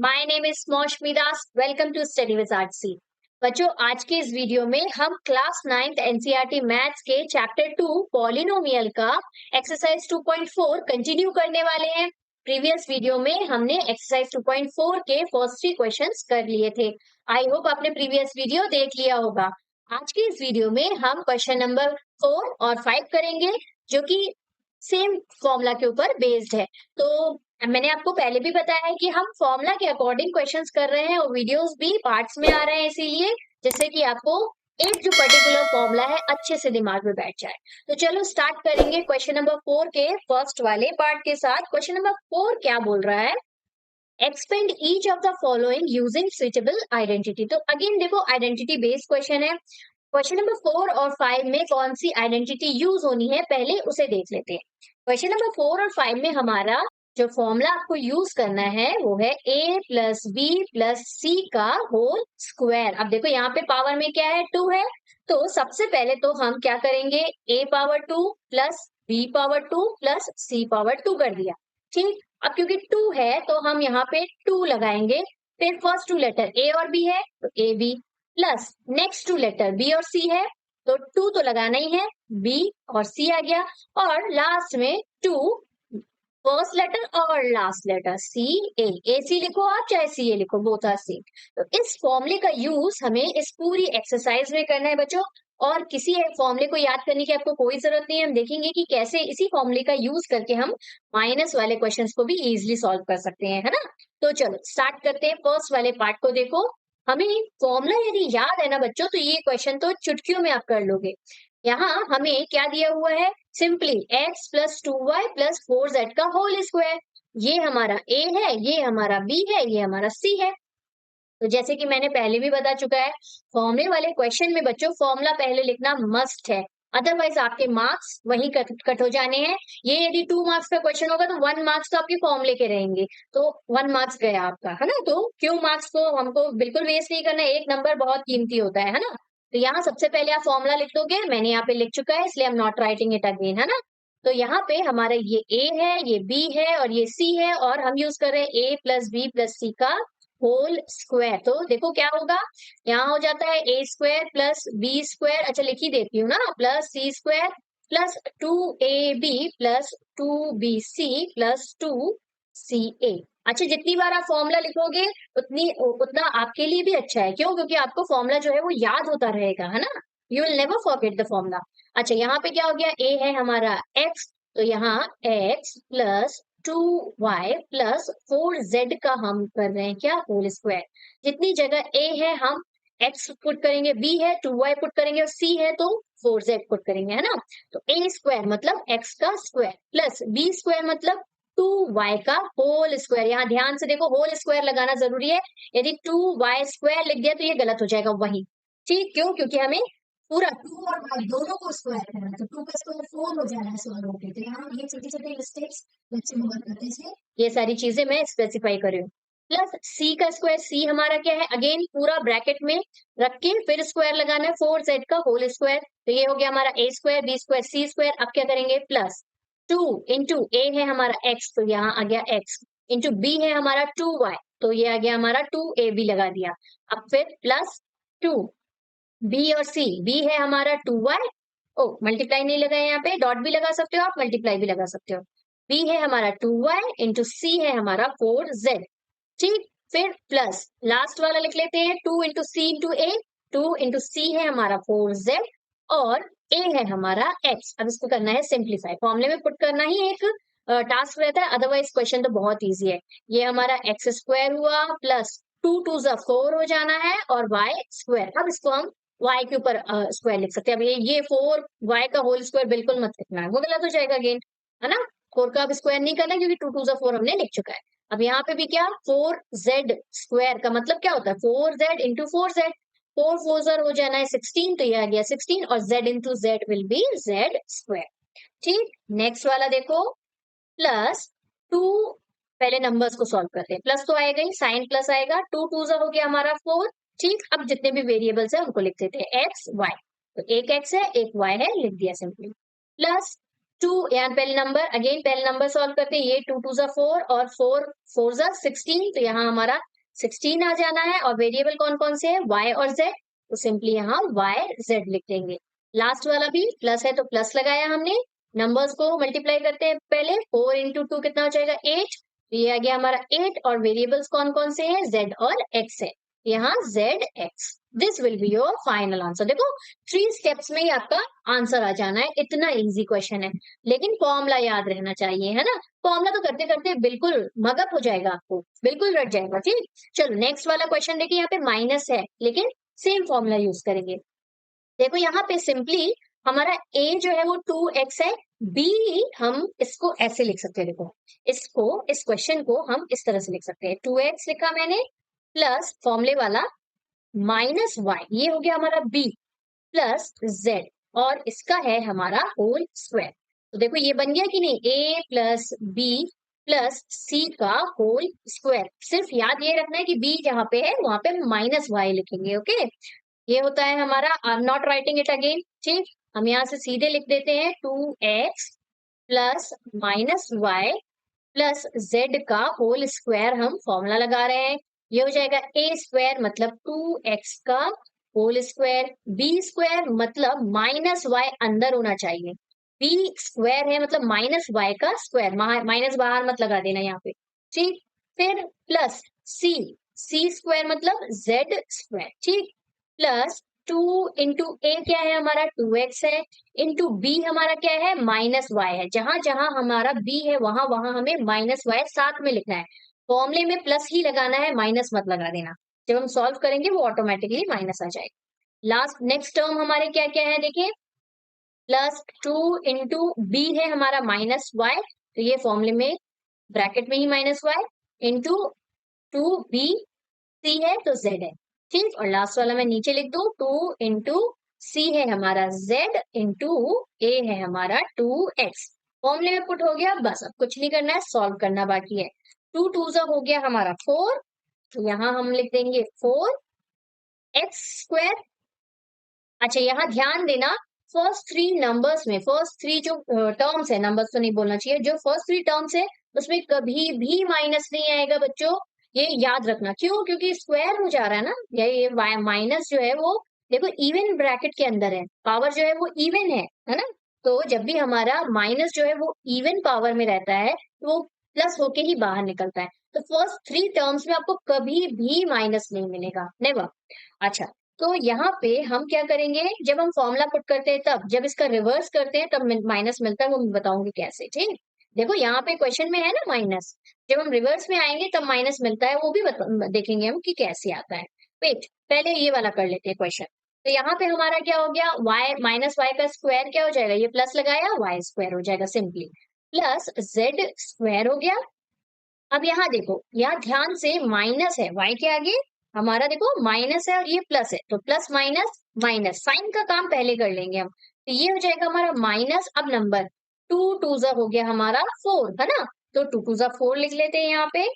My name is Moushumi Das. Welcome to study with RC. बच्चों, आज के इस वीडियो में हम क्लास 9th एनसीईआरटी मैथ्स के चैप्टर 2 पॉलिनोमियल का एक्सरसाइज 2.4 कंटिन्यू करने वाले हैं। प्रीवियस वीडियो में हमने एक्सरसाइज 2.4 के फर्स्ट 3 क्वेश्चंस कर लिए थे। आई होप आपने प्रीवियस वीडियो देख लिया होगा। आज के इस वीडियो में हम क्वेश्चन नंबर 4 और 5 करेंगे, जो कि सेम फॉर्मूला के ऊपर बेस्ड है। तो मैंने आपको पहले भी बताया है कि हम फॉर्मूला के अकॉर्डिंग क्वेश्चंस कर रहे हैं और वीडियोस भी पार्ट्स में आ रहे हैं, इसीलिए जिससे कि आपको एक जो पर्टिकुलर फॉर्मूला है अच्छे से दिमाग में बैठ जाए। तो चलो स्टार्ट करेंगे क्वेश्चन नंबर 4 के फर्स्ट वाले पार्ट के साथ। क्वेश्चन नंबर 4 क्या बोल रहा है? Expand each of the following using suitable identity. तो अगेन देखो, आइडेंटिटी बेस्ड क्वेश्चन है। क्वेश्चन नंबर 4 और 5 में कौन सी आइडेंटिटी यूज होनी है, पहले उसे देख लेते हैं। क्वेश्चन नंबर 4 और 5 में हमारा जो फॉर्मूला आपको यूज करना है वो है a plus b plus c का होल स्क्वायर। अब देखो यहाँ पे पावर में क्या है, 2 है। तो सबसे पहले तो हम क्या करेंगे, a power 2 plus b power 2 plus c power 2 कर दिया। ठीक, अब क्योंकि 2 है तो हम यहाँ पे 2 लगाएंगे। फिर फर्स्ट 2 लेटर a और b है तो a b plus next 2 letter b और c है तो 2 तो लगाना ही है, b और c आ गया। और लास्ट में 2 फर्स्ट लेटर और लास्ट लेटर सी ए सी लिखो आप, चाहे सी ए लिखो, बोथ आर सेम। तो इस फॉर्मूले का यूज हमें इस पूरी एक्सरसाइज में करना है बच्चों। और किसी एक फॉर्मूले को याद करने की आपको कोई जरूरत नहीं है। हम देखेंगे कि कैसे इसी फॉर्मूले का यूज करके हम माइनस वाले क्वेश्चंस को भी इजीली सॉल्व कर सकते हैं, है ना। तो चलो स्टार्ट करते हैं। फर्स्ट वाले पार्ट को देखो। हमें फॉर्मूला यदि याद है ना बच्चों, तो ये क्वेश्चन तो चुटकियों में आप कर लोगे। यहाँ हमें क्या दिया हुआ है, simply x plus 2y plus 4z का होल स्क्वायर। ये हमारा a है, ये हमारा b है, ये हमारा c है। तो जैसे कि मैंने पहले भी बता चुका है, फॉर्मूले वाले क्वेश्चन में बच्चों फॉर्मूला पहले लिखना मस्ट है, अदरवाइज आपके मार्क्स वही कट हो जाने हैं। ये यदि 2 मार्क्स का क्वेश्चन होगा तो 1 मार्क्स तो आपके फॉर्मूले के रहेंगे, तो 1 मार्क्स गया आपका, है ना। तो क्यों मार्क्स को हमको बिल्कुल वेस्ट नहीं करना है, एक नंबर बहुत कीमती होता है ना। तो यहाँ सबसे पहले आप फॉर्मूला लिख दोगे, मैंने यहाँ पे लिख चुका है इसलिए आई am not writing it again, है ना। तो यहाँ पे हमारा ये a है, ये b है और ये c है, और हम यूज कर रहे हैं a plus b plus c का होल स्क्वायर। तो देखो क्या होगा, यहाँ हो जाता है a square plus B square, अच्छा लिख ही देती हूँ ना, प्लस सी square plus 2ab plus 2bc plus 2ca। अच्छा, जितनी बार आप फॉर्मूला लिखोगे उतना आपके लिए भी अच्छा है। क्यों? क्योंकि आपको फॉर्मूला जो है वो याद होता रहेगा, है ना। You will never forget the formula. अच्छा, यहाँ पे क्या हो गया, a है हमारा x, तो यहाँ x plus 2y plus 4z का हम कर रहे हैं क्या, होल स्क्वायर। जितनी जगह a है हम x पुट करेंगे, b है 2y पुट करेंगे और c है तो 4z पुट करेंगे, है ना। तो a स्क्वायर मतलब x का स्क्वायर प्लस b स्क्वायर मतलब 2y का होल स्क्वायर। यहाँ ध्यान से देखो, होल स्क्वायर लगाना जरूरी है। यदि 2y स्क्वायर लिख दिया तो ये गलत हो जाएगा वही। ठीक, क्यों? क्योंकि हमें पूरा 2 और y दोनों को स्क्वायर करना है, तो 2 का स्क्वायर 4 हो जाना है सॉल्व होके। तो यहाँ ये छोटी छोटी मिस्टेक्स बच्चे बहुत करते थे, ये सारी चीजें मैं स्पेसिफाई कर रही हूँ। प्लस c का स्क्वायर, c हमारा क्या है, अगेन पूरा ब्रैकेट में रख के फिर स्क्वायर लगाना है, 4z का होल स्क्वायर। तो ये हो गया हमारा a square b square c square. अब क्या करेंगे, प्लस 2 इंटू a है हमारा x, तो यहाँ आ गया x, इंटू b है हमारा 2y, तो ये आ गया हमारा 2ab लगा दिया। अब फिर प्लस 2 b और c, b है हमारा 2y, ओ मल्टीप्लाई नहीं लगा है, यहाँ पे डॉट भी लगा सकते हो आप, मल्टीप्लाई भी लगा सकते हो। b है हमारा 2y इंटू c है हमारा 4z। ठीक, फिर प्लस लास्ट वाला लिख लेते हैं, 2 इंटू सी इंटू ए, 2 इंटू सी है हमारा 4z और a है हमारा x। अब इसको करना है सिंप्लीफाई, फॉर्मूले में पुट करना ही एक टास्क रहता है, अदरवाइज क्वेश्चन तो बहुत इजी है। ये हमारा एक्स स्क्वायर हुआ प्लस 2 2 जा 4 हो जाना है और y स्क्वायर। अब इसको हम y के ऊपर स्क्वायर लिख सकते हैं। अब ये 4y का होल स्क्वायर बिल्कुल मत लिखना है, वो गलत हो जाएगा अगेन, है ना। 4 का अब स्क्वायर नहीं करना क्योंकि 2 2 जा 4 हमने लिख चुका है। अब यहाँ पे भी क्या, 4z स्क्वायर का मतलब क्या होता है, 4z इंटू 4z, 4 4 हो जाना है 16, तो ये आ गया 16 और z into z will be z square. ठीक, नेक्स्ट वाला देखो, प्लस 2, पहले नंबर्स को सॉल्व करते हैं। प्लस तो आएगा ही, साइन प्लस आएगा, 2 2 हो गया हमारा 4। ठीक, अब जितने भी वेरिएबल्स है उनको लिख देते हैं एक्स वाई। तो एक एक्स है एक वाई है, लिख दिया सिंपली। प्लस 2, यहाँ पहले नंबर, अगेन पहले नंबर सॉल्व करते हैं, ये 2 2 4 और 4 4 16, तो यहाँ हमारा 16 आ जाना है और वेरिएबल कौन कौन से है, y और z, तो सिंपली यहाँ y z लिख देंगे। लास्ट वाला भी प्लस है तो प्लस लगाया हमने, नंबर्स को मल्टीप्लाई करते हैं पहले, 4 इंटू 2 कितना हो जाएगा 8, ये आ गया हमारा 8 और वेरिएबल्स कौन कौन से हैं, z और x है, यहाँ z x। This will be your final answer. देखो 3 स्टेप्स में ही आपका आंसर आ जाना है, इतना इजी क्वेश्चन है, लेकिन फॉर्मूला याद रहना चाहिए, है ना। फॉर्मूला तो करते करते बिल्कुल मगअप हो जाएगा, आपको बिल्कुल रट जाएगा। ठीक, चलो नेक्स्ट वाला क्वेश्चन देखिए, यहाँ पे माइनस है लेकिन सेम फॉर्मूला यूज करेंगे। देखो यहाँ पे सिंपली हमारा a जो है वो 2x है, b हम इसको ऐसे लिख सकते हैं, देखो इसको, इस क्वेश्चन को हम इस तरह से लिख सकते हैं, 2x लिखा मैंने प्लस फॉर्मूले वाला माइनस y, ये हो गया हमारा b प्लस z और इसका है हमारा होल स्क्वायर। तो देखो ये बन गया कि नहीं, a plus b plus c का होल स्क्वायर। सिर्फ याद ये रखना है कि b जहाँ पे है वहां पे माइनस y लिखेंगे, ओके। ये होता है हमारा, I am not writing it again, ठीक, हम यहाँ से सीधे लिख देते हैं 2x plus minus y plus z का होल स्क्वायर, हम फॉर्मूला लगा रहे हैं, ये हो जाएगा a स्क्वायर मतलब 2x का होल स्क्वायर, b स्क्वायर मतलब माइनस y अंदर होना चाहिए, b स्क्वायर है मतलब माइनस y का स्क्वायर, माइनस बाहर मत लगा देना यहाँ पे, ठीक। फिर प्लस c स्क्वायर मतलब z स्क्वायर, ठीक, प्लस 2 इंटू ए क्या है हमारा 2x है, इंटू बी हमारा क्या है माइनस y है, जहां जहां हमारा b है वहां वहां हमें माइनस y साथ में लिखना है, फॉर्मूले में प्लस ही लगाना है, माइनस मत लगा देना, जब हम सॉल्व करेंगे वो ऑटोमेटिकली माइनस आ जाएगा। लास्ट नेक्स्ट टर्म हमारे क्या क्या है देखिए, प्लस 2 इंटू बी है हमारा माइनस y, तो ये फॉर्मूले में ब्रैकेट में ही माइनस y इंटू 2b सी है तो जेड है, ठीक, और लास्ट वाला मैं नीचे लिख दूं 2 इंटू सी है हमारा जेड इंटू ए है हमारा 2x, फॉर्मूले में पुट हो गया, बस अब कुछ नहीं करना है, सॉल्व करना बाकी है। 2 2 हो गया हमारा 4, तो यहाँ हम लिख देंगे 4x स्क्वायर। अच्छा यहाँ ध्यान देना, फर्स्ट थ्री नंबर्स में, फर्स्ट थ्री जो टर्म्स है, नंबर्स तो नहीं बोलना चाहिए, जो फर्स्ट थ्री टर्म्स है उसमें कभी भी माइनस नहीं आएगा बच्चों, ये याद रखना, क्यों, क्योंकि स्क्वायर हो जा रहा है ना, ये माइनस जो है वो देखो इवन ब्रैकेट के अंदर है, पावर जो है वो इवन है ना, तो जब भी हमारा माइनस जो है वो इवन पावर में रहता है तो वो प्लस होके ही बाहर निकलता है, तो फर्स्ट थ्री टर्म्स में आपको कभी भी माइनस नहीं मिलेगा, नेवर। अच्छा तो यहाँ पे हम क्या करेंगे, जब हम फॉर्मूला पुट करते हैं तब, जब इसका रिवर्स करते हैं तब माइनस मिलता है, वो मैं बताऊंगी कैसे, ठीक। देखो यहाँ पे क्वेश्चन में है ना माइनस, जब हम रिवर्स में आएंगे तब माइनस मिलता है, वो भी देखेंगे हम कि कैसे आता है। वेट, पहले ये वाला कर लेते हैं क्वेश्चन। तो यहाँ पे हमारा क्या हो गया, y माइनस वाई का स्क्वायर क्या हो जाएगा, ये प्लस लगाया y स्क्वायर हो जाएगा सिंपली, प्लस z स्क्वायर हो गया। अब यहाँ देखो, यहाँ ध्यान से माइनस है y के आगे, हमारा देखो माइनस है और ये प्लस है, तो प्लस माइनस माइनस, साइन का काम पहले कर लेंगे हम, तो ये हो जाएगा हमारा माइनस, अब नंबर 2 2 हो गया हमारा 4, है ना, तो 2 2 4 लिख लेते हैं यहाँ पे,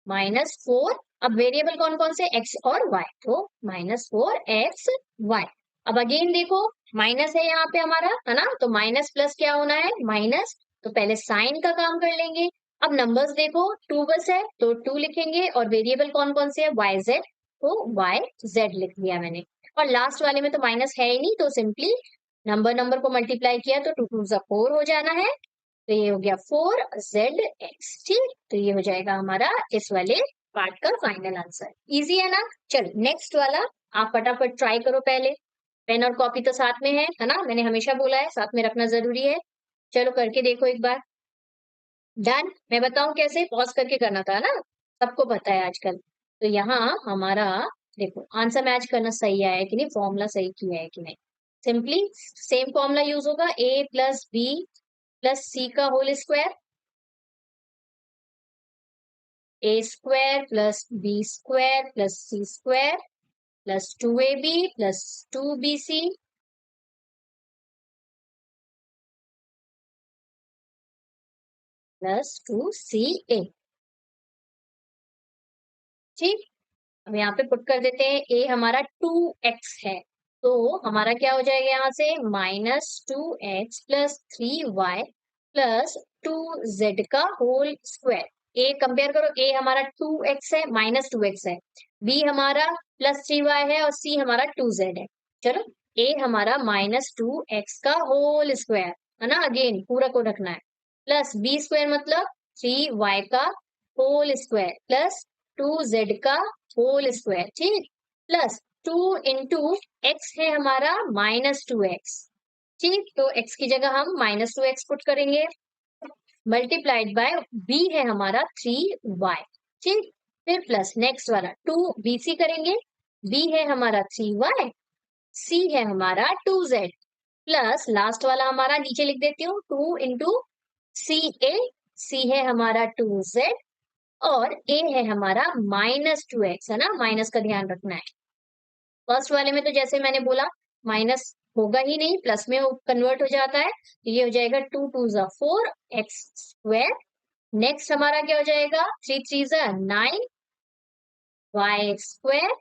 -4। अब वेरिएबल कौन कौन से, x और y, तो -4x y। अब अगेन देखो माइनस है यहाँ पे हमारा, है ना, तो माइनस प्लस क्या होना है माइनस, तो पहले साइन का काम कर लेंगे। अब नंबर्स देखो 2 बस है तो 2 लिखेंगे और वेरिएबल कौन कौन से है y z, तो y z लिख दिया मैंने, और लास्ट वाले में तो माइनस है ही नहीं, तो सिंपली नंबर नंबर को मल्टीप्लाई किया तो 2 2 4 हो जाना है, तो ये हो गया 4zx, ठीक, तो ये हो जाएगा हमारा इस वाले पार्ट का फाइनल आंसर। इजी है ना। चलो नेक्स्ट वाला आप फटाफट ट्राई करो, पहले पेन और कॉपी तो साथ में है ना, मैंने हमेशा बोला है साथ में रखना जरूरी है, चलो करके देखो एक बार। डन, मैं बताऊं कैसे, पॉज करके करना था ना, सबको पता है आजकल। तो यहाँ हमारा देखो आंसर मैच करना सही आया है कि नहीं, फॉर्मूला सही किया है कि नहीं, सिंपली सेम फॉर्मूला यूज होगा, a plus b plus c का whole square, a square plus B square plus C square plus 2ab plus 2bc plus 2ca, ठीक। अब यहाँ पे पुट कर देते हैं, a हमारा 2x है, तो हमारा क्या हो जाएगा यहाँ से -2x plus 3y plus 2z का होल स्क्वायर, ए कंपेयर करो, ए हमारा 2x है, -2x है, बी हमारा +3y है और सी हमारा 2z है। चलो, ए हमारा -2x का होल स्क्वायर है ना, अगेन पूरा को रखना है, प्लस बी स्क्वायर मतलब 3y का होल स्क्वायर प्लस 2z का होल स्क्वायर, ठीक, प्लस 2 इंटू एक्स है हमारा -2x, ठीक, तो x की जगह हम -2x पुट करेंगे, मल्टीप्लाइड बाय बी है हमारा 3y, ठीक, फिर प्लस नेक्स्ट वाला 2bc करेंगे, b है हमारा 3y, c है हमारा 2z, प्लस लास्ट वाला हमारा नीचे लिख देती हूँ 2 इंटू c है हमारा 2z और a है हमारा -2x, है ना, माइनस का ध्यान रखना है। फर्स्ट वाले में तो जैसे मैंने बोला माइनस होगा ही नहीं, प्लस में कन्वर्ट हो जाता है, तो ये हो जाएगा 2 2 जा 4 एक्स स्क्वायर, नेक्स्ट हमारा क्या हो जाएगा 3 3 जा 9 वाई स्क्वायर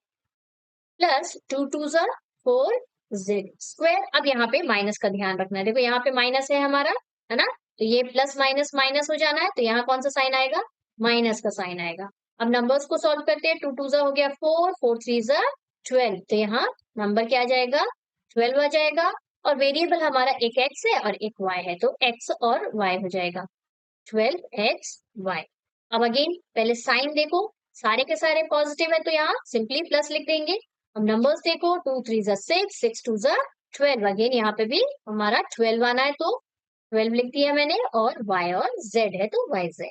प्लस 2 2 जा 4 जेड स्क्वायर। अब यहाँ पे माइनस का ध्यान रखना है, देखो यहाँ पे माइनस है हमारा, है ना, तो ये प्लस माइनस माइनस हो जाना है, तो यहाँ कौन सा साइन आएगा, माइनस का साइन आएगा। अब नंबर्स को सॉल्व करते हैं, 2 2 जा हो गया 4 4 3 जा 12, तो यहाँ नंबर क्या आ जाएगा 12 आ जाएगा, और वेरिएबल हमारा एक x है और एक y है, तो x और y हो जाएगा 12x y। अब अगेन पहले साइन देखो, सारे के सारे पॉजिटिव है तो यहाँ सिंपली प्लस लिख देंगे। अब नंबर्स देखो 2 3 जा 6 6 2 जा 12, अगेन यहाँ पे भी हमारा 12 आना है, तो 12 लिख दिया मैंने, और y और z है तो yz।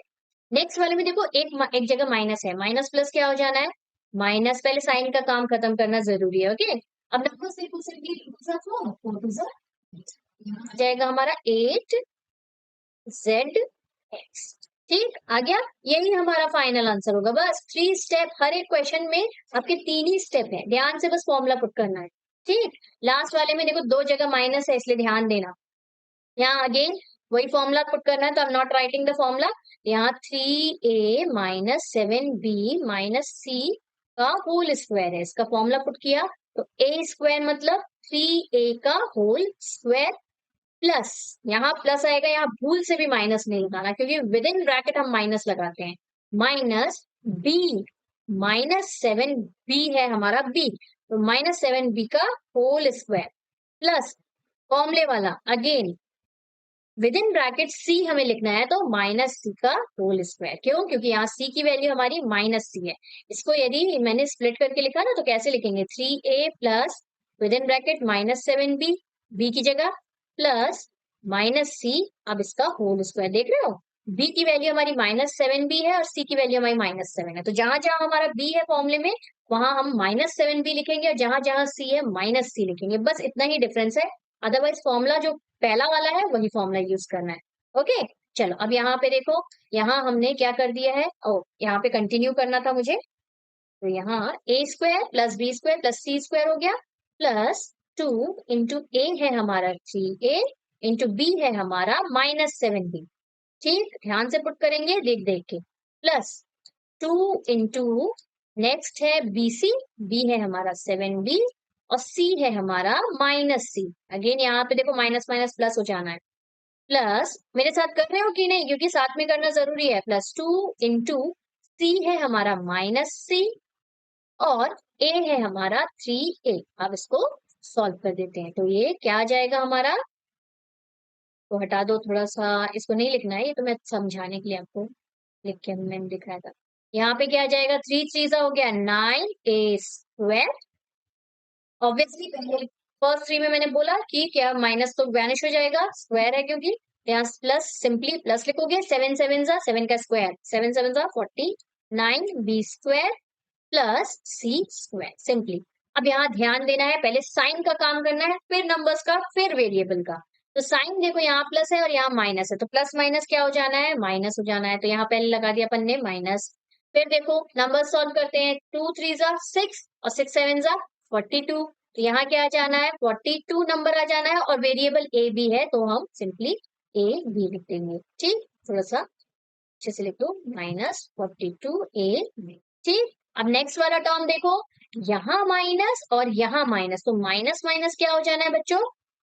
नेक्स्ट वाले में देखो एक जगह माइनस है, माइनस प्लस क्या हो जाना है, माइनस, पहले साइन का काम खत्म करना जरूरी है, ओके। अब नंबर देखो सिंपली 2 जा 4 4 2 जा 8, यहाँ आ जाएगा हमारा 8zx, ठीक, आ गया, यही हमारा फाइनल आंसर होगा। बस 3 स्टेप, हर एक क्वेश्चन में आपके 3 ही स्टेप है, ध्यान से बस फॉर्मूला पुट करना है, ठीक। लास्ट वाले में देखो 2 जगह माइनस है, इसलिए ध्यान देना, यहाँ अगेन वही फॉर्मूला पुट करना है, तो आई am not writing the formula, यहाँ 3a minus 7b minus c का होल स्क्वायर है, इसका फॉर्मूला पुट किया, तो a स्क्वायर मतलब 3a का होल स्क्वायर प्लस, यहाँ प्लस आएगा, यहाँ भूल से भी माइनस नहीं लगाना, क्योंकि विद इन ब्रैकेट हम माइनस लगाते हैं, माइनस b -7b है हमारा b, तो -7b का होल स्क्वायर प्लस फॉर्मूले वाला again within bracket c हमें लिखना है, तो -c का होल स्क्वायर, क्यों, क्योंकि यहाँ c की वैल्यू हमारी -c है, इसको यदि मैंने स्प्लिट करके लिखा ना तो कैसे लिखेंगे 3a plus with in bracket -7b, b की जगह प्लस -c, अब इसका होल स्क्वायर, देख रहे हो b की वैल्यू हमारी -7b है और c की वैल्यू हमारी -7 है, तो जहां जहां हमारा b है फॉर्मूले में वहां हम -7b लिखेंगे और जहां जहां c है -c लिखेंगे, बस इतना ही डिफरेंस है, अदरवाइज फॉर्मूला जो पहला वाला है वही फॉर्मूला यूज करना है, ओके। चलो अब यहाँ पे देखो, यहाँ हमने क्या कर दिया है, ओ यहाँ पे कंटिन्यू करना था मुझे, तो यहाँ a square plus b square plus c square हो गया, प्लस 2 इंटू ए है हमारा 3a इंटू b है हमारा -7b, ठीक, ध्यान से पुट करेंगे देख देख के, प्लस 2 इंटू नेक्स्ट है bc, b है हमारा 7b और c है हमारा -c, अगेन यहाँ पे देखो माइनस माइनस प्लस हो जाना है, प्लस मेरे साथ कर रहे हो कि नहीं, क्योंकि साथ में करना जरूरी है, प्लस 2 इंटू c है हमारा -c और a है हमारा 3a। अब इसको सॉल्व कर देते हैं, तो ये क्या आ जाएगा हमारा, तो हटा दो थोड़ा सा, इसको नहीं लिखना है, ये तो मैं समझाने के लिए आपको लिख के मैंने दिखाया था। यहाँ पे क्या आ जाएगा 3 3 हो गया 9a स्क्वायर, ऑब्वियसली पहले फर्स्ट 3 में मैंने बोला कि क्या माइनस तो वैनिश हो जाएगा, स्क्वायर है क्योंकि, यहाँ प्लस सिंपली प्लस लिखोगे, 7 7 जा 7 का स्क्वायर 7 7 जा 49 b square plus c square simply. अब यहाँ ध्यान देना है, पहले साइन का काम करना है, फिर नंबर्स का, फिर वेरिएबल का, तो साइन देखो यहाँ प्लस है और यहाँ माइनस है, तो प्लस माइनस क्या हो जाना है, माइनस हो जाना है, तो यहाँ पहले लगा दिया अपन ने माइनस, फिर देखो नंबर सॉल्व करते हैं, 2 3 जा 6 और 6 7 जा 42, तो यहाँ क्या आ जाना है 42 नंबर आ जाना है, और वेरिएबल ए बी है तो हम सिंपली ए बी लिख देंगे, ठीक, थोड़ा सा अच्छे से लिख दो -42 a, ठीक। अब नेक्स्ट वाला टर्म देखो, यहाँ माइनस और यहाँ माइनस, तो माइनस माइनस क्या हो जाना है बच्चों,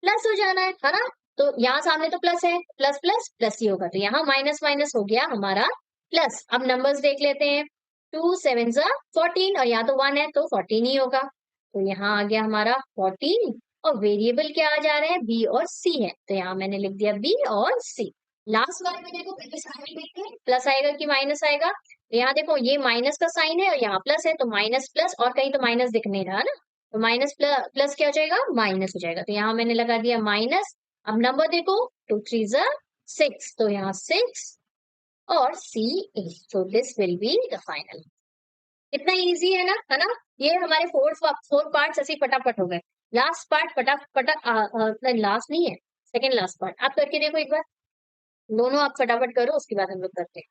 प्लस हो जाना है ना, तो यहाँ सामने तो प्लस है, प्लस प्लस प्लस ही होगा, तो यहाँ माइनस माइनस हो गया हमारा प्लस अब नंबर्स देख लेते हैं, 2 7 14 और यहाँ तो 1 है तो 14 ही होगा, तो यहाँ आ गया हमारा 14 और वेरिएबल क्या आ जा रहे हैं, बी और सी है, तो यहाँ मैंने लिख दिया बी और सी। लास्ट वाले में देखो पहले साइन देखते हैं, प्लस आएगा कि माइनस आएगा, तो यहाँ देखो ये माइनस का साइन है और यहाँ प्लस है, तो माइनस प्लस, और कहीं तो माइनस दिख नहीं रहा ना, तो माइनस प्लस क्या हो जाएगा, माइनस हो जाएगा, तो यहाँ मैंने लगा दिया माइनस। अब नंबर देखो, 2 3 6, तो यहाँ 6 और सी 8, so this will be the final। इतना इजी है ना, ये हमारे फोर पार्ट्स ऐसे ही फटाफट हो गए। लास्ट पार्ट लास्ट नहीं है, सेकंड लास्ट पार्ट आप करके देखो एक बार, दोनों आप फटाफट करो, उसके बाद हम लोग करते हैं।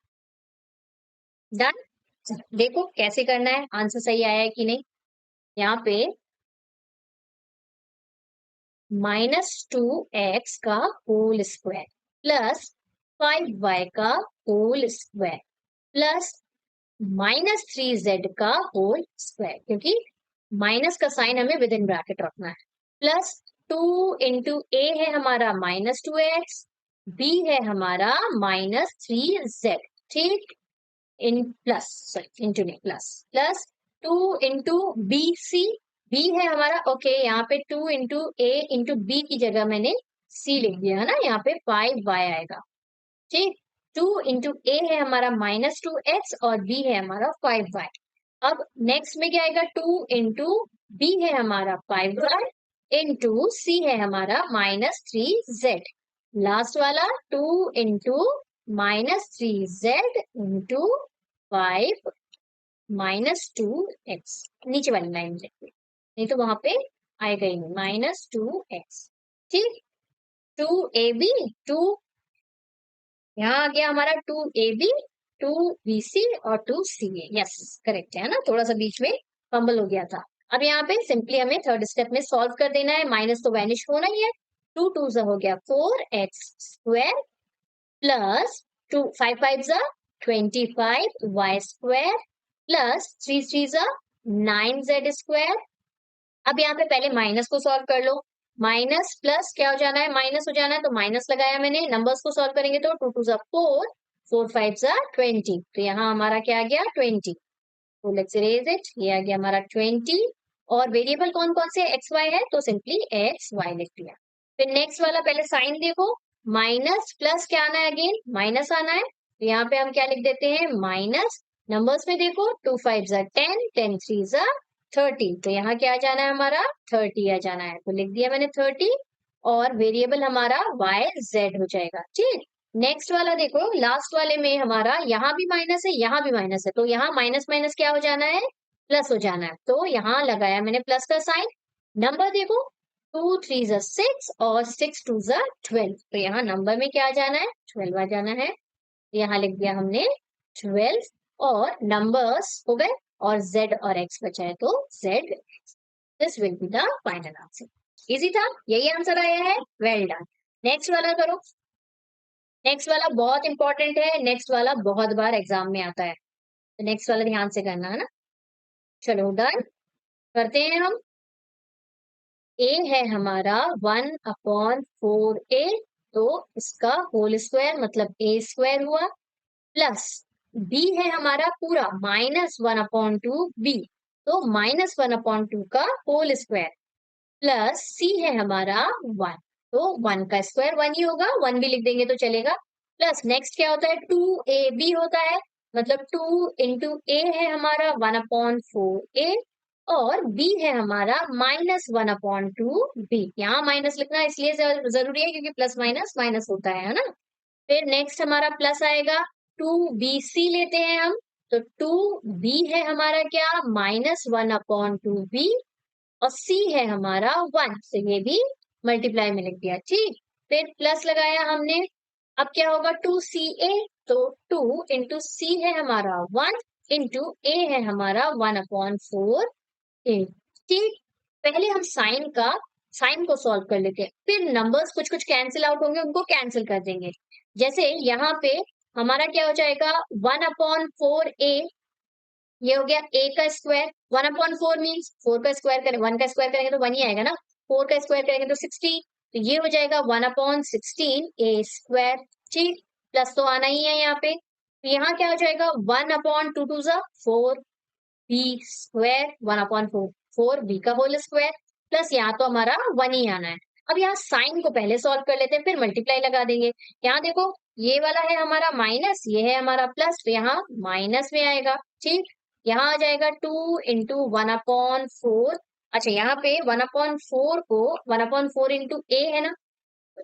डन, देखो कैसे करना है, आंसर सही आया है कि नहीं। यहाँ पे -2x का होल स्क्वायर प्लस 5y का होल स्क्वायर प्लस -3z का होल स्क्वायर, क्योंकि माइनस का साइन हमें विद इन ब्रैकेट रखना है, प्लस 2 इंटू ए है हमारा -2x, बी है हमारा -3z, ठीक, इन प्लस सॉरी इंटू नहीं plus, plus 2 into b c, b है हमारा, ओके यहाँ पे 2 इंटू ए इंटू बी की जगह मैंने सी लिख दिया है ना, यहाँ पे 5y आएगा, ठीक। 2 इंटू ए है हमारा -2x और बी है हमारा 5y। अब नेक्स्ट में क्या आएगा, 2 इंटू बी है हमारा 5y इंटू सी है हमारा -3z। लास्ट वाला 2 इंटू -3z इंटू 5 -2x, नीचे वाली लाइन में देखिए, नहीं तो वहां पे आएगा ही नहीं, -2x, ठीक। 2ab, 2 यहाँ आ गया हमारा 2ab, 2bc और 2ca, यस करेक्ट है ना, थोड़ा सा बीच में फंबल हो गया था। अब यहाँ पे सिंपली हमें थर्ड स्टेप में सॉल्व कर देना है, माइनस तो वैनिश होना ही है, 2 2 हो गया 4x² plus 2 5 5 25y² plus 3 3 9z²। अब यहाँ पे पहले माइनस को सॉल्व कर लो, माइनस प्लस क्या हो जाना है, माइनस हो जाना है, तो माइनस लगाया मैंने, नंबर्स को सॉल्व करेंगे तो 2 2 4, 4 5 20, तो यहाँ हमारा क्या आ गया 20, तो लेट्स इरेज इट, ये आ गया हमारा 20, और वेरिएबल कौन कौन से एक्स वाई है, तो सिंपली एक्स वाई लिख दिया। फिर नेक्स्ट वाला पहले साइन देखो, माइनस प्लस क्या आना है, अगेन माइनस आना है, तो यहाँ पे हम क्या लिख देते हैं माइनस, नंबर्स में देखो 2 5 10, 10 3 30, तो यहाँ क्या आ जाना है हमारा 30 आ जाना है, तो लिख दिया मैंने 30, और वेरिएबल हमारा वाई जेड हो जाएगा, ठीक। नेक्स्ट वाला देखो, लास्ट वाले में हमारा यहाँ भी माइनस है, यहाँ भी माइनस है, तो यहाँ माइनस माइनस क्या हो जाना है, प्लस हो जाना है, तो यहाँ लगाया मैंने प्लस का साइन। नंबर देखो 2 3 6 और 6 2 12, तो यहाँ नंबर में क्या आ जाना है 12 आ जाना है, यहाँ लिख दिया हमने 12, और नंबर्स हो गए और z और x बचा है तो z, this will be the final answer. Easy था, यही आंसर आया है, वेल डन। नेक्स्ट वाला करो, नेक्स्ट वाला बहुत इंपॉर्टेंट है, नेक्स्ट वाला बहुत बार एग्जाम में आता है, तो नेक्स्ट वाला ध्यान से करना है ना। चलो डन करते हैं हम। a है हमारा 1/4a, तो इसका होल स्क्वायर मतलब a² हुआ, प्लस b है हमारा पूरा -1/2b, तो -1/2 का होल स्क्वायर, प्लस c है हमारा 1, तो 1 का स्क्वायर 1 ही होगा, 1 भी लिख देंगे तो चलेगा। प्लस नेक्स्ट क्या होता है 2ab होता है, मतलब 2 इंटू ए है हमारा 1/4a और b है हमारा -1/2b, यहाँ माइनस लिखना इसलिए जरूरी है क्योंकि प्लस माइनस माइनस होता है ना। फिर नेक्स्ट हमारा प्लस आएगा, 2bc लेते हैं हम, तो 2b है हमारा क्या -1/2b और c है हमारा 1, तो ये भी मल्टीप्लाई में लिख दिया, ठीक। फिर प्लस लगाया हमने, अब क्या होगा 2ca, तो 2 इंटू सी है हमारा 1 इंटू ए है हमारा 1/4a, ठीक। पहले हम साइन को सॉल्व कर लेते हैं, फिर नंबर्स कुछ कुछ कैंसिल आउट होंगे, उनको कैंसिल कर देंगे। जैसे यहाँ पे हमारा क्या हो जाएगा 1/4a, ये हो गया a का स्क्वायर, 1/4 मीन्स 4 का स्क्वायर करें, 1 का स्क्वायर करेंगे तो 1 ही आएगा ना, 4 का स्क्वायर करेंगे तो 60, तो ये हो जाएगा 1/16 a², ठीक। प्लस तो आना ही है यहाँ पे। तो यहाँ क्या हो जाएगा 1/2 ज़ा 4b स्क्वायर 1/4 4b का होल स्क्वायर प्लस यहाँ तो हमारा 1 ही आना है। अब यहाँ साइन को पहले सॉल्व कर लेते हैं फिर मल्टीप्लाई लगा देंगे। यहाँ देखो ये वाला है हमारा माइनस, ये है हमारा प्लस, तो यहाँ माइनस में आएगा। ठीक, यहाँ आ जाएगा 2 इंटू 1/4। अच्छा यहाँ पे 1/4 को 1/4 इंटू ए है ना,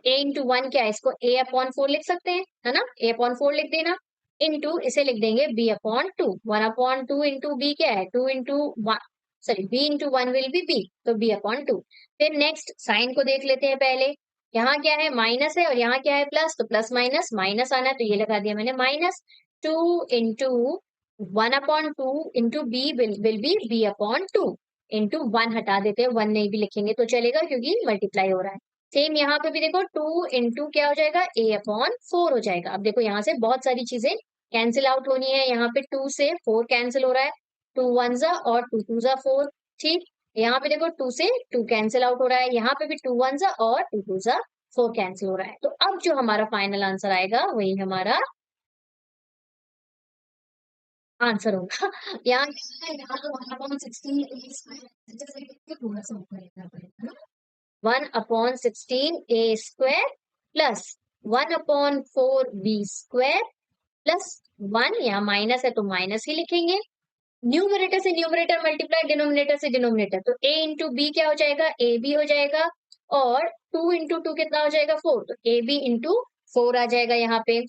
ए इंटू वन क्या है, इसको a/4 लिख सकते हैं, है ना, a/4 लिख देना, इंटू इसे लिख देंगे b/2। 1/2 इंटू बी क्या है, 2 into one, sorry b into one will be b, तो b/2। फिर नेक्स्ट साइन को देख लेते हैं पहले। यहाँ क्या है माइनस है और यहाँ क्या है प्लस, तो प्लस माइनस माइनस आना है तो ये लगा दिया मैंने minus. 2 into 1/2 into b will be b/2 into one हटा देते हैं, वन नहीं भी लिखेंगे तो चलेगा क्योंकि मल्टीप्लाई हो रहा है। सेम यहाँ पे भी देखो 2 इंटू क्या हो जाएगा a/4 हो जाएगा। अब देखो यहाँ से बहुत सारी चीजें कैंसिल आउट होनी है, यहाँ पे 2 से 4 कैंसिल हो रहा है, 2 1 जा और 2 2 जा 4। ठीक, यहाँ पे देखो 2 से 2 कैंसिल आउट हो रहा है, यहाँ पे भी 2 1 जा और 2 2 जा 4 कैंसिल हो रहा है। तो अब जो हमारा फाइनल आंसर आएगा वही हमारा आंसर होगा। यहाँ यहाँ तो 1/16 a प्लस 1/4b² प्लस 1, यहाँ माइनस है तो माइनस ही लिखेंगे। न्यूमरेटर से न्यूमरेटर मल्टीप्लाई, डिनोमिनेटर से डिनोमिनेटर, तो a इंटू बी क्या हो जाएगा, ए बी हो जाएगा, और 2 इंटू 2 कितना हो जाएगा 4, तो ए बी इंटू 4 आ जाएगा यहाँ पे।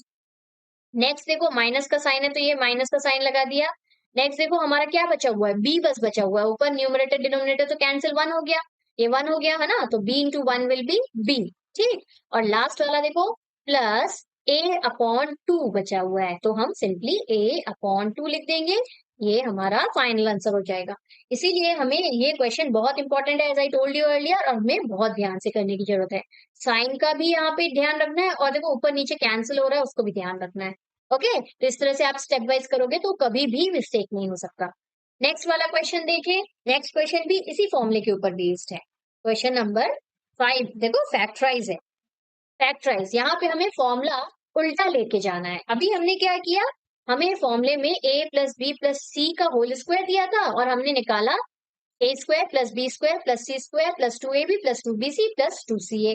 नेक्स्ट देखो माइनस का साइन है तो ये माइनस का साइन लगा दिया। नेक्स्ट देखो हमारा क्या बचा हुआ है, बी बस बचा हुआ है, ऊपर न्यूमरेटर डिनोमिनेटर तो कैंसिल, 1 हो गया, ये 1 हो गया है ना, तो b into one will be b। ठीक, और लास्ट वाला देखो प्लस a/2 बचा हुआ है तो हम सिंपली a/2 लिख देंगे, ये हमारा फाइनल आंसर हो जाएगा। इसीलिए हमें ये क्वेश्चन बहुत इंपॉर्टेंट है, as I told you earlier, और हमें बहुत ध्यान से करने की जरूरत है। साइन का भी यहाँ पे ध्यान रखना है और देखो ऊपर नीचे कैंसिल हो रहा है उसको भी ध्यान रखना है। ओके, तो इस तरह से आप स्टेप वाइज करोगे तो कभी भी मिस्टेक नहीं हो सकता। नेक्स्ट वाला क्वेश्चन देखिए, नेक्स्ट क्वेश्चन भी इसी फॉर्मूले के ऊपर बेस्ड है। क्वेश्चन नंबर 5 देखो फैक्टराइज है। फैक्टराइज यहाँ पे हमें फॉर्मूला उल्टा लेके जाना है। अभी हमने क्या किया, हमें फॉर्मूले में a plus b plus c का होल स्क्वायर दिया था और हमने निकाला a² plus b² plus c² plus 2ab plus 2bc plus 2ca।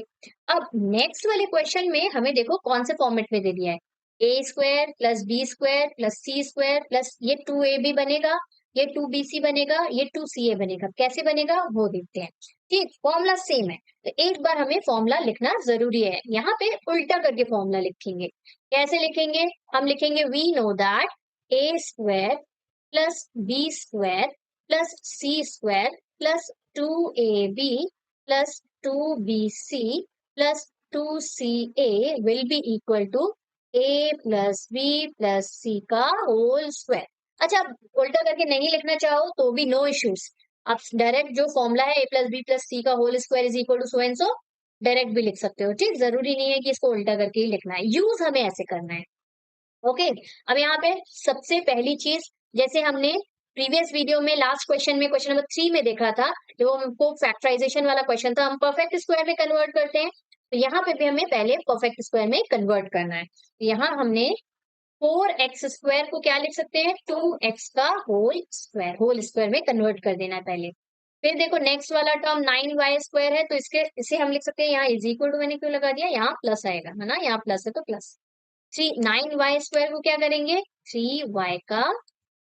अब नेक्स्ट वाले क्वेश्चन में हमें देखो कौन से फॉर्मेट में दे दिया है, a² plus b² plus c² plus ये 2ab बनेगा, ये 2bc बनेगा, ये 2ca बनेगा, कैसे बनेगा वो देखते हैं। ठीक, फॉर्मूला सेम है तो एक बार हमें फॉर्मूला लिखना जरूरी है। यहाँ पे उल्टा करके फॉर्मूला लिखेंगे, कैसे लिखेंगे, हम लिखेंगे we know that a² plus b² plus c² plus 2ab plus 2bc plus 2ca will be equal to a plus b plus c का होल स्क्वायर। अच्छा, आप उल्टा करके नहीं लिखना चाहो तो भी नो इश्यूज, आप डायरेक्ट जो फॉर्मूला है a plus b plus c का whole square is equal to so and so direct भी लिख सकते हो। ठीक, जरूरी नहीं है कि इसको उल्टा करके ही लिखना है, यूज हमें ऐसे करना है। ओके, अब यहाँ पे सबसे पहली चीज, जैसे हमने प्रीवियस वीडियो में लास्ट क्वेश्चन में क्वेश्चन नंबर 3 में देखा था, जो हमको फैक्टराइजेशन वाला क्वेश्चन था, हम परफेक्ट स्क्वायर में कन्वर्ट करते हैं, तो यहाँ पे भी हमें पहले परफेक्ट स्क्वायर में कन्वर्ट करना है। तो यहाँ हमने 4x² को क्या लिख सकते हैं, 2x का होल स्क्वायर में कन्वर्ट कर देना है पहले। फिर देखो नेक्स्ट वाला टर्म 9y² है तो इसके इसे हम लिख सकते हैं, यहाँ इज इक्वल टू मैंने क्यों लगा दिया, यहाँ प्लस आएगा है ना, यहाँ प्लस है तो प्लस 9y² को क्या करेंगे, 3y का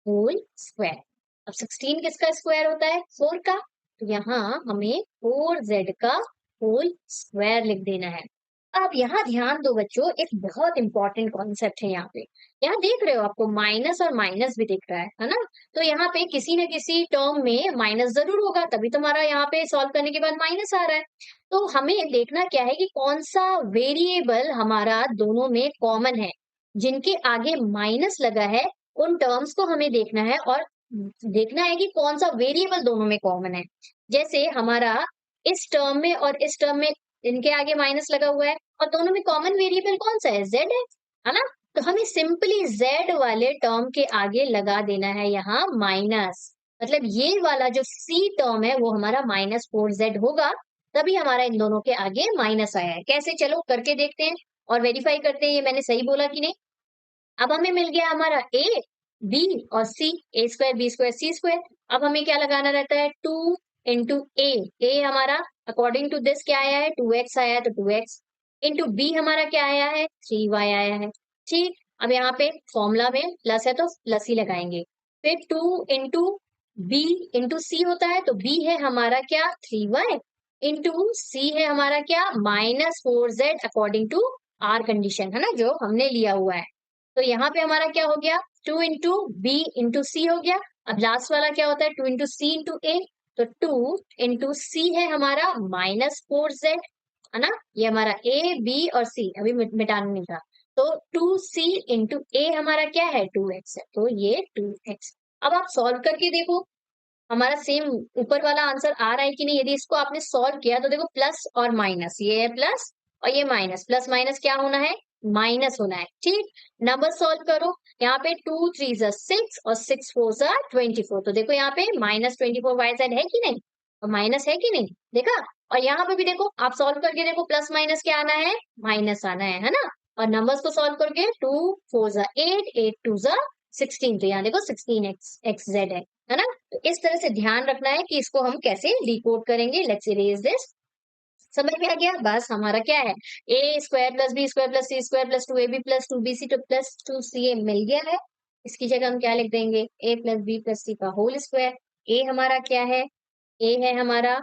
होल स्क्वायर। अब 16 किसका स्क्वायर होता है, 4 का, तो यहाँ हमें 4z का होल स्क्वायर लिख देना है। अब यहाँ ध्यान दो बच्चों, एक बहुत इंपॉर्टेंट कॉन्सेप्ट है यहाँ पे, यहाँ देख रहे हो आपको माइनस और माइनस भी दिख रहा है ना, तो यहाँ पे किसी न किसी टर्म में माइनस जरूर होगा, तभी तुम्हारा यहाँ पे सॉल्व करने के बाद माइनस आ रहा है। तो हमें देखना क्या है कि कौन सा वेरिएबल हमारा दोनों में कॉमन है, जिनके आगे माइनस लगा है उन टर्म्स को हमें देखना है और देखना है कि कौन सा वेरिएबल दोनों में कॉमन है। जैसे हमारा इस टर्म में और इस टर्म में इनके आगे माइनस लगा हुआ है और दोनों में कॉमन वेरिएबल कौन सा है, z है ना, तो हमें सिंपली z वाले टर्म के आगे लगा देना है यहाँ माइनस, मतलब ये वाला जो c टर्म है वो हमारा -4z होगा, तभी हमारा इन दोनों के आगे माइनस आया है। कैसे, चलो करके देखते हैं और वेरीफाई करते हैं ये मैंने सही बोला कि नहीं। अब हमें मिल गया हमारा ए, बी और सी, ए स्क्वायर बी स्क्वायर सी स्क्वायर। अब हमें क्या लगाना रहता है, 2 इंटू ए हमारा अकॉर्डिंग टू दिस क्या आया है, 2x आया है, तो 2x इंटू बी हमारा क्या आया है, 3y आया है। ठीक, अब यहाँ पे फॉर्मूला में प्लस है तो प्लस ही लगाएंगे। फिर 2 इंटू बी इंटू सी होता है, तो बी है हमारा क्या, 3y इंटू सी है हमारा क्या, -4z according to are condition, है ना, जो हमने लिया हुआ है। तो यहाँ पे हमारा क्या हो गया, 2 इंटू बी इंटू सी हो गया। अब लास्ट वाला क्या होता है, 2 इंटू सी इंटू ए, तो 2 इंटू सी है हमारा -4z, है ना, ये हमारा ए बी और सी अभी मिटाना नहीं था। तो 2c इंटू ए हमारा क्या है, 2x है, तो ये 2x। अब आप सॉल्व करके देखो हमारा सेम ऊपर वाला आंसर आ रहा है कि नहीं। यदि इसको आपने सॉल्व किया तो देखो प्लस और माइनस, ये है प्लस और ये माइनस, प्लस माइनस क्या होना है, माइनस होना है। ठीक, नंबर सॉल्व करो, यहाँ पे 2 3 6 और 6 4 24, तो देखो यहाँ पे -24 YZ है कि नहीं, और माइनस है कि नहीं, देखा। और यहाँ पे भी देखो, आप सॉल्व करके देखो, प्लस माइनस क्या आना है, माइनस आना है ना। और नंबर्स को सॉल्व करके 2 4 8, 8 2 16, तो यहाँ देखो 16 x z है ना। तो इस तरह से ध्यान रखना है कि इसको हम कैसे डिकोड करेंगे। Let's erase this. समझ में आ गया, बस हमारा क्या है, A square plus B square plus C square plus 2ab plus 2bc तो प्लस 2ca मिल गया है। इसकी जगह हम क्या लिख देंगे, a plus b plus c का होल स्क्वायर। ए हमारा क्या है, ए है हमारा,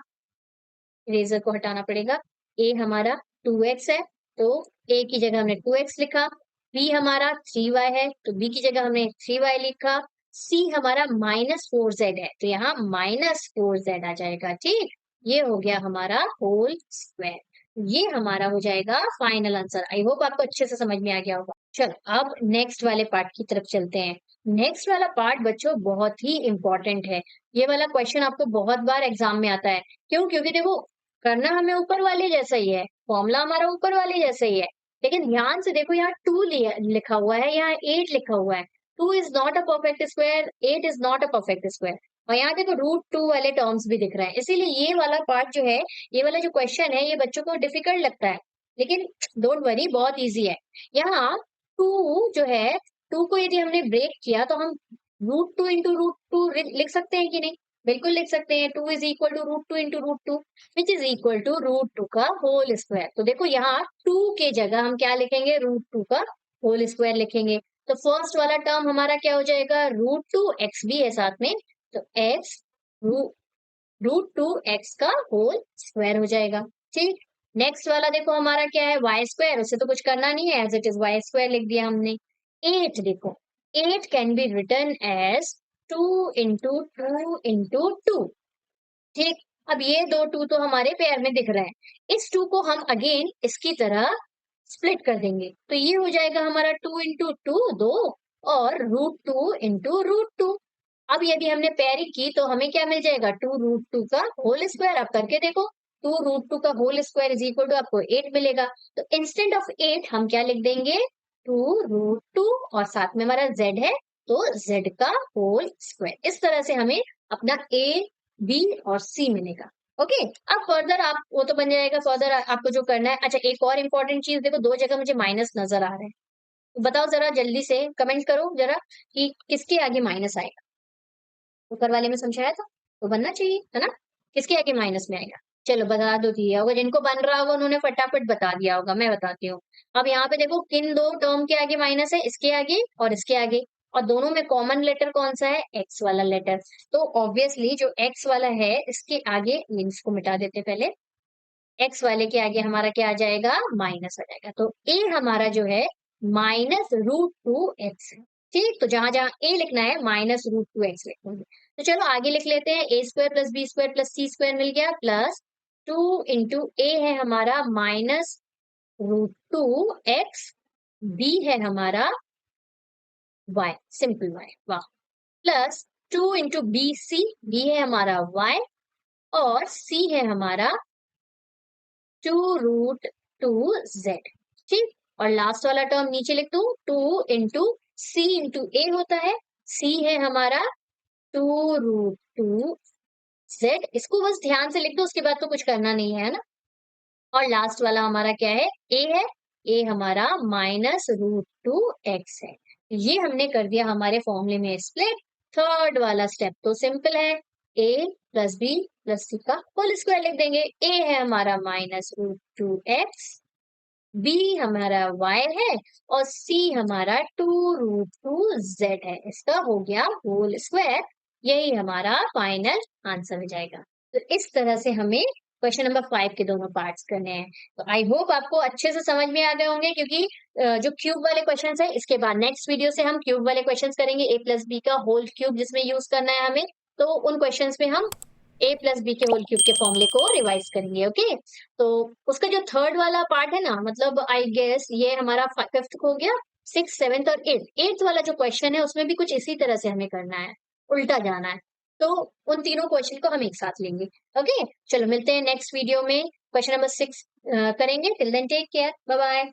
इरेजर को हटाना पड़ेगा, ए हमारा 2x है, तो ए की जगह हमने 2x लिखा। बी हमारा 3y है, तो बी की जगह हमने 3y लिखा। सी हमारा -4z है, तो यहाँ -4z आ जाएगा। ठीक, ये हो गया हमारा होल स्क्वायर। ये हमारा हो जाएगा फाइनल आंसर। आई होप आपको अच्छे से समझ में आ गया होगा। चलो अब नेक्स्ट वाले पार्ट की तरफ चलते हैं। नेक्स्ट वाला पार्ट बच्चों बहुत ही इंपॉर्टेंट है। ये वाला क्वेश्चन आपको बहुत बार एग्जाम में आता है। क्यों, क्योंकि देखो करना हमें ऊपर वाले जैसा ही है, फॉर्मूला हमारा ऊपर वाले जैसा ही है, लेकिन ध्यान से देखो यहाँ 2 लिखा हुआ है, यहाँ 8 लिखा हुआ है। 2 is not a perfect square, 8 is not a perfect square, और यहाँ देखो √2 वाले टर्म्स भी दिख रहे हैं। इसीलिए ये वाला पार्ट जो है, ये वाला जो क्वेश्चन है, ये बच्चों को डिफिकल्ट लगता है, लेकिन डोंट वरी, बहुत ईजी है। यहाँ 2 जो है, 2 को यदि हमने ब्रेक किया तो हम √2 इंटू √2 लिख सकते हैं कि नहीं, बिल्कुल लिख सकते हैं। 2 is equal to √2 into √2 which is equal to √2 का होल स्क्वायर। तो देखो यहाँ 2 के जगह हम क्या लिखेंगे, √2 का होल स्क्वायर लिखेंगे। तो फर्स्ट वाला टर्म हमारा क्या हो जाएगा, √2, x भी है साथ में, तो x √2x का होल स्क्वायर हो जाएगा। ठीक, नेक्स्ट वाला देखो हमारा क्या है, y स्क्वायर, उसे तो कुछ करना नहीं है, as it is y square लिख दिया हमने। 8 देखो, 8 can be written as 2 into 2 into 2। ठीक, अब ये दो 2 तो हमारे पेयर में दिख रहे हैं, इस 2 को हम अगेन इसकी तरह स्प्लिट कर देंगे, तो ये हो जाएगा हमारा 2 इंटू 2 2, और √2 इंटू √2। अब यदि हमने पेयरिंग की तो हमें क्या मिल जाएगा, 2 √2 का होल स्क्वायर। आप करके देखो, 2 √2 का whole square is equal to आपको 8 मिलेगा। तो इंस्टेंट ऑफ 8 हम क्या लिख देंगे, 2 √2, और साथ में हमारा z है, तो z का होल स्क्वायर। इस तरह से हमें अपना a बी और सी मिलेगा। ओके, अब फर्दर आप वो तो बन जाएगा, फर्दर आपको जो करना है। अच्छा, एक और इंपॉर्टेंट चीज देखो, दो जगह मुझे माइनस नजर आ रहे हैं, तो बताओ जरा जल्दी से कमेंट करो जरा कि किसके आगे माइनस आएगा। ऊपर वाले में समझाया था तो बनना चाहिए, है ना, किसके आगे माइनस में आएगा, चलो बता दो दिया होगा, जिनको बन रहा होगा उन्होंने फटाफट बता दिया होगा, मैं बताती हूँ। अब यहाँ पे देखो किन दो टर्म के आगे माइनस है, इसके आगे और इसके आगे, और दोनों में कॉमन लेटर कौन सा है, एक्स वाला लेटर। तो ऑब्वियसली जो एक्स वाला है इसके आगे, मीन्स को मिटा देते पहले, एक्स वाले के आगे हमारा क्या आ जाएगा, माइनस आ जाएगा। तो ए हमारा जो है -√2x है। ठीक, तो जहां जहां ए लिखना है -√2x लिखेंगे। तो चलो आगे लिख लेते हैं, A square plus B square plus C square मिल गया, प्लस 2 इंटू ए है हमारा -√2x, बी है हमारा y, सिंपल y, वाह, प्लस 2 इंटू बी है हमारा y, और c है हमारा 2√2z। ठीक, और लास्ट वाला टर्म नीचे लिख दू, 2 इंटू होता है, c है हमारा 2√2z। इसको बस ध्यान से लिख दो, उसके बाद तो कुछ करना नहीं है ना। और लास्ट वाला हमारा क्या है, a है, a हमारा -√2x है। ये हमने कर दिया हमारे फॉर्मूले में स्प्लिट। थर्ड वाला स्टेप तो सिंपल है, a plus b plus c का होल स्क्वायर लिख देंगे। a है हमारा -√2x, b हमारा y है और c हमारा 2√2z है। इसका हो गया होल स्क्वायर। यही हमारा फाइनल आंसर हो जाएगा। तो इस तरह से हमें क्वेश्चन नंबर 5 के दोनों पार्ट्स करने हैं। तो आई होप आपको अच्छे से समझ में आ गए होंगे, क्योंकि जो क्यूब वाले क्वेश्चंस है, इसके बाद नेक्स्ट वीडियो से हम क्यूब वाले क्वेश्चंस करेंगे, a प्लस बी का होल क्यूब जिसमें यूज करना है हमें। तो उन क्वेश्चंस में हम a प्लस बी के होल क्यूब के फॉर्मूले को रिवाइज करेंगे। ओके, तो उसका जो थर्ड वाला पार्ट है ना, मतलब आई गेस ये हमारा फिफ्थ हो गया, सिक्स सेवेंथ और एट्थ वाला जो क्वेश्चन है उसमें भी कुछ इसी तरह से हमें करना है, उल्टा जाना है। तो उन तीनों क्वेश्चन को हम एक साथ लेंगे। ओके, चलो मिलते हैं नेक्स्ट वीडियो में, क्वेश्चन नंबर 6 करेंगे। Till then take care, bye bye.